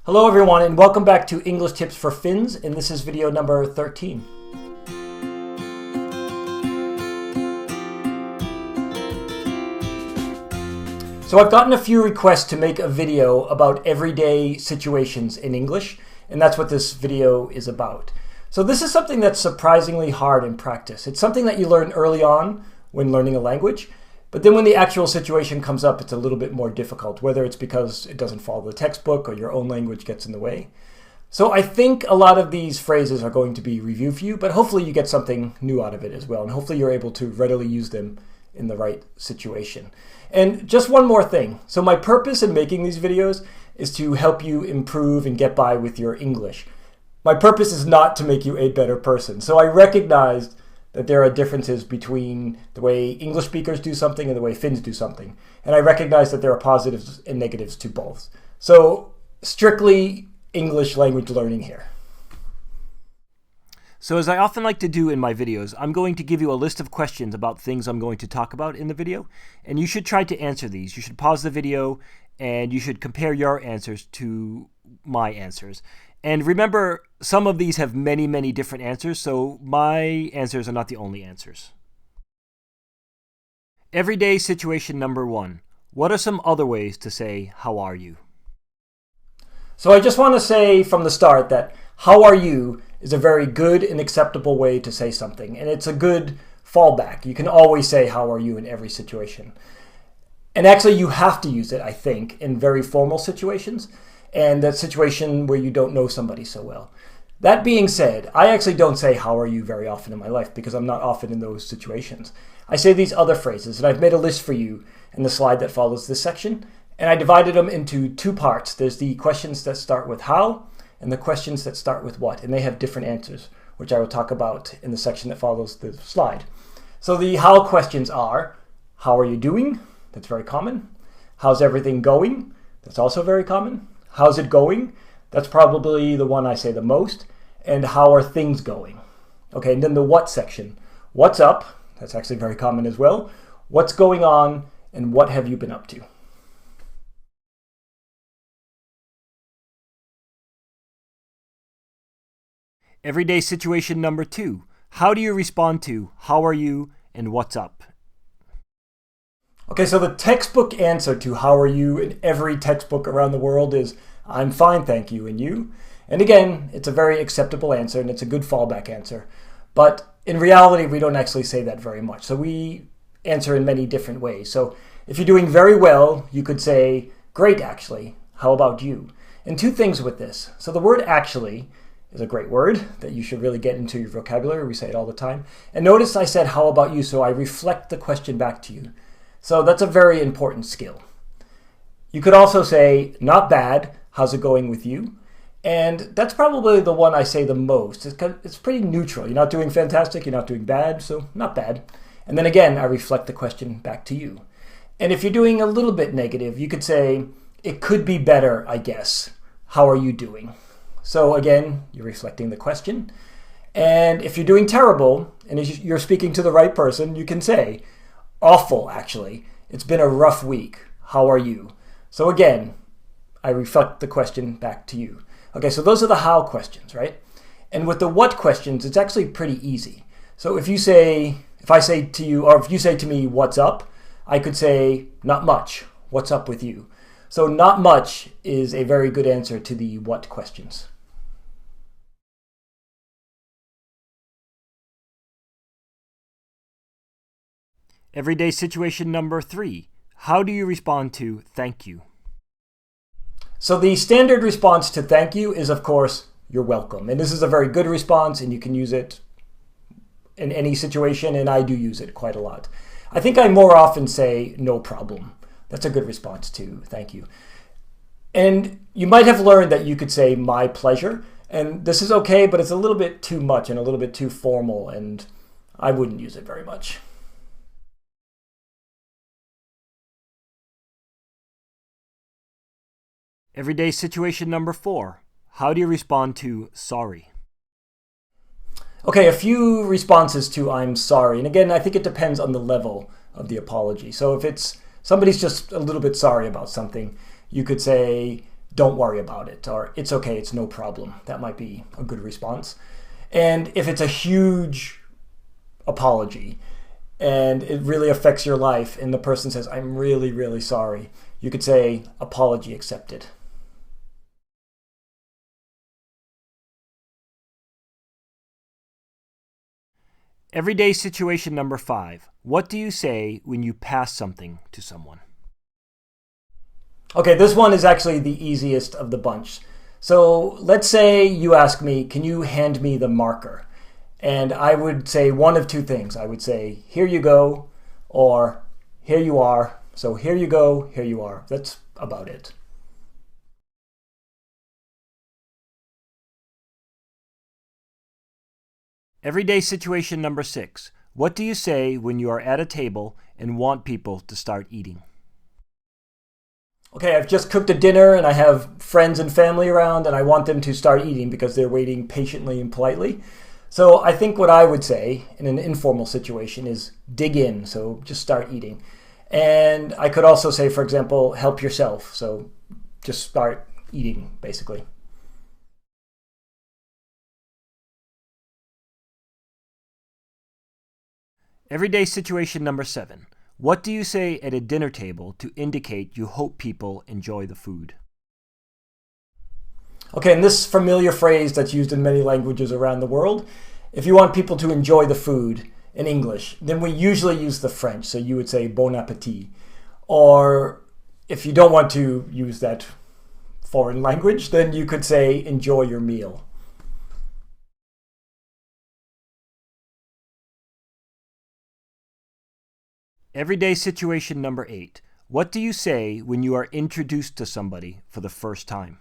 Hello everyone and welcome back to English Tips for Finns, and this is video number 13. So I've gotten a few requests to make a video about everyday situations in English, and that's what this video is about. So this is something that's surprisingly hard in practice. It's something that you learn early on when learning a language, but then when the actual situation comes up, it's a little bit more difficult, whether it's because it doesn't follow the textbook or your own language gets in the way. So I think a lot of these phrases are going to be review for you, but hopefully you get something new out of it as well, and hopefully you're able to readily use them in the right situation. And just one more thing. So my purpose in making these videos is to help you improve and get by with your English. My purpose is not to make you a better person. So I recognized that there are differences between the way English speakers do something and the way Finns do something. And I recognize that there are positives and negatives to both. So strictly English language learning here. So as I often like to do in my videos, I'm going to give you a list of questions about things I'm going to talk about in the video, and you should try to answer these. You should pause the video and you should compare your answers to my answers. And remember, some of these have many, many different answers, so my answers are not the only answers. Everyday situation number 1. What are some other ways to say, how are you? So I just want to say from the start that how are you is a very good and acceptable way to say something, and it's a good fallback. You can always say how are you in every situation. And actually you have to use it, I think, in very formal situations, and that situation where you don't know somebody so well. That being said, I actually don't say how are you very often in my life because I'm not often in those situations. I say these other phrases, and I've made a list for you in the slide that follows this section, and I divided them into two parts. There's the questions that start with how and the questions that start with what, and they have different answers, which I will talk about in the section that follows the slide. So the how questions are, how are you doing? That's very common. How's everything going? That's also very common. How's it going? That's probably the one I say the most. And how are things going? Okay, and then the what section. What's up? That's actually very common as well. What's going on? And what have you been up to? Everyday situation number 2. How do you respond to how are you and what's up? Okay, so the textbook answer to how are you in every textbook around the world is I'm fine, thank you, and you? And again, it's a very acceptable answer and it's a good fallback answer. But in reality, we don't actually say that very much. So we answer in many different ways. So if you're doing very well, you could say, great, actually. How about you? And two things with this. So the word actually is a great word that you should really get into your vocabulary. We say it all the time. And notice I said, how about you? So I reflect the question back to you. So that's a very important skill. You could also say, not bad, how's it going with you? And that's probably the one I say the most. It's pretty neutral. You're not doing fantastic, you're not doing bad, so not bad. And then again, I reflect the question back to you. And if you're doing a little bit negative, you could say, it could be better, I guess. How are you doing? So again, you're reflecting the question. And if you're doing terrible, and if you're speaking to the right person, you can say, awful, actually. It's been a rough week. How are you? So again, I reflect the question back to you. Okay, so those are the how questions, right? And with the what questions, it's actually pretty easy. So if I say to you, or if you say to me, what's up? I could say, not much. What's up with you? So not much is a very good answer to the what questions. Everyday situation number 3. How do you respond to thank you? So the standard response to thank you is, of course, you're welcome. And this is a very good response, and you can use it in any situation, and I do use it quite a lot. I think I more often say no problem. That's a good response to thank you. And you might have learned that you could say my pleasure, and this is okay, but it's a little bit too much and a little bit too formal, and I wouldn't use it very much. Everyday situation number 4. How do you respond to sorry? Okay, a few responses to I'm sorry. And again, I think it depends on the level of the apology. So if it's somebody's just a little bit sorry about something, you could say, don't worry about it, or it's okay, it's no problem. That might be a good response. And if it's a huge apology and it really affects your life and the person says, I'm really, really sorry, you could say, apology accepted. Everyday situation number 5. What do you say when you pass something to someone? Okay, this one is actually the easiest of the bunch. So let's say you ask me, can you hand me the marker? And I would say one of two things. I would say, here you go, or here you are. So here you go, here you are. That's about it. Everyday situation number 6. What do you say when you are at a table and want people to start eating? Okay, I've just cooked a dinner and I have friends and family around and I want them to start eating because they're waiting patiently and politely. So I think what I would say in an informal situation is dig in, so just start eating. And I could also say, for example, help yourself, so just start eating, basically. Everyday situation number 7. What do you say at a dinner table to indicate you hope people enjoy the food? Okay, and this familiar phrase that's used in many languages around the world, if you want people to enjoy the food in English, then we usually use the French, so you would say bon appétit. Or if you don't want to use that foreign language, then you could say enjoy your meal. Everyday situation number 8. What do you say when you are introduced to somebody for the first time?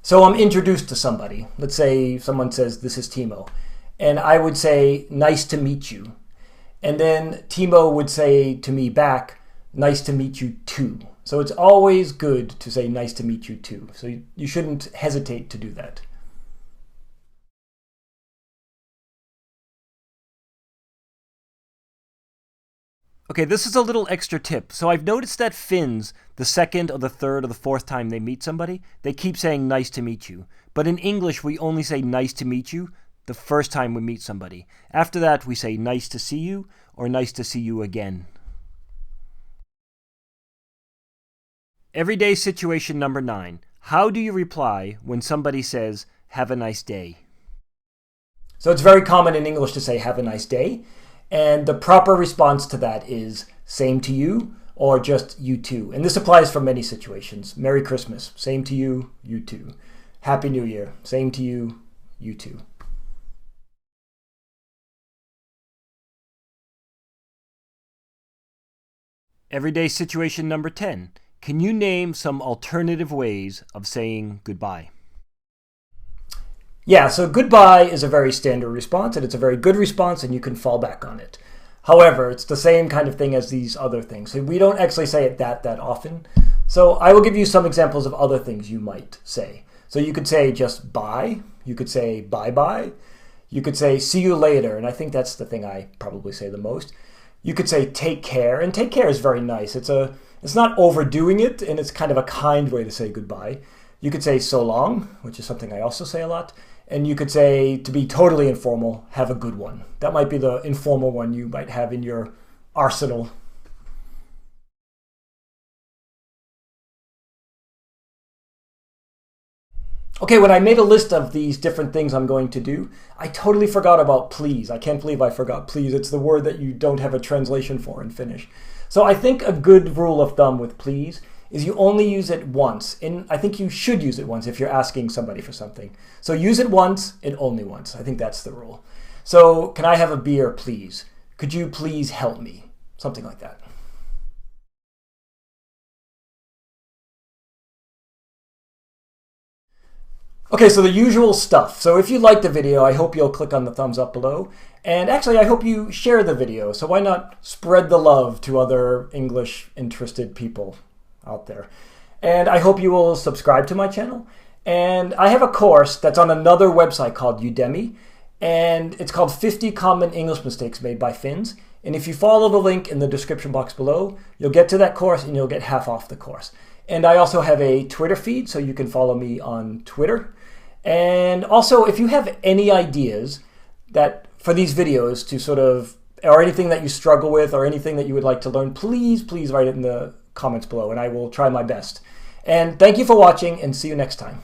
So I'm introduced to somebody. Let's say someone says, this is Timo. And I would say, nice to meet you. And then Timo would say to me back, nice to meet you too. So it's always good to say nice to meet you too. So you shouldn't hesitate to do that. Okay, this is a little extra tip. So I've noticed that Finns, the second or the third or the fourth time they meet somebody, they keep saying nice to meet you. But in English, we only say nice to meet you the first time we meet somebody. After that, we say nice to see you or nice to see you again. Everyday situation number 9. How do you reply when somebody says, have a nice day? So it's very common in English to say have a nice day. And the proper response to that is same to you or just you too. And this applies for many situations. Merry Christmas, same to you, you too. Happy New Year, same to you, you too. Everyday situation number 10. Can you name some alternative ways of saying goodbye? Yeah, so goodbye is a very standard response, and it's a very good response, and you can fall back on it. However, it's the same kind of thing as these other things. So we don't actually say it that often. So I will give you some examples of other things you might say. So you could say just bye. You could say bye-bye. You could say see you later, and I think that's the thing I probably say the most. You could say take care, and take care is very nice. It's not overdoing it, and it's kind of a kind way to say goodbye. You could say so long, which is something I also say a lot. And you could say, to be totally informal, have a good one. That might be the informal one you might have in your arsenal. Okay, when I made a list of these different things I'm going to do, I totally forgot about please. I can't believe I forgot please. It's the word that you don't have a translation for in Finnish. So I think a good rule of thumb with please is you only use it once. And I think you should use it once if you're asking somebody for something. So use it once and only once. I think that's the rule. So can I have a beer, please? Could you please help me? Something like that. Okay, so the usual stuff. So if you liked the video, I hope you'll click on the thumbs up below. And actually, I hope you share the video. So why not spread the love to other English interested people out there. And I hope you will subscribe to my channel. And I have a course that's on another website called Udemy, and it's called 50 Common English Mistakes Made by Finns. And if you follow the link in the description box below, you'll get to that course and you'll get half off the course. And I also have a Twitter feed, so you can follow me on Twitter. And also, if you have any ideas that for these videos to sort of, or anything that you struggle with or anything that you would like to learn, please write it in the comments below and I will try my best. And thank you for watching and see you next time.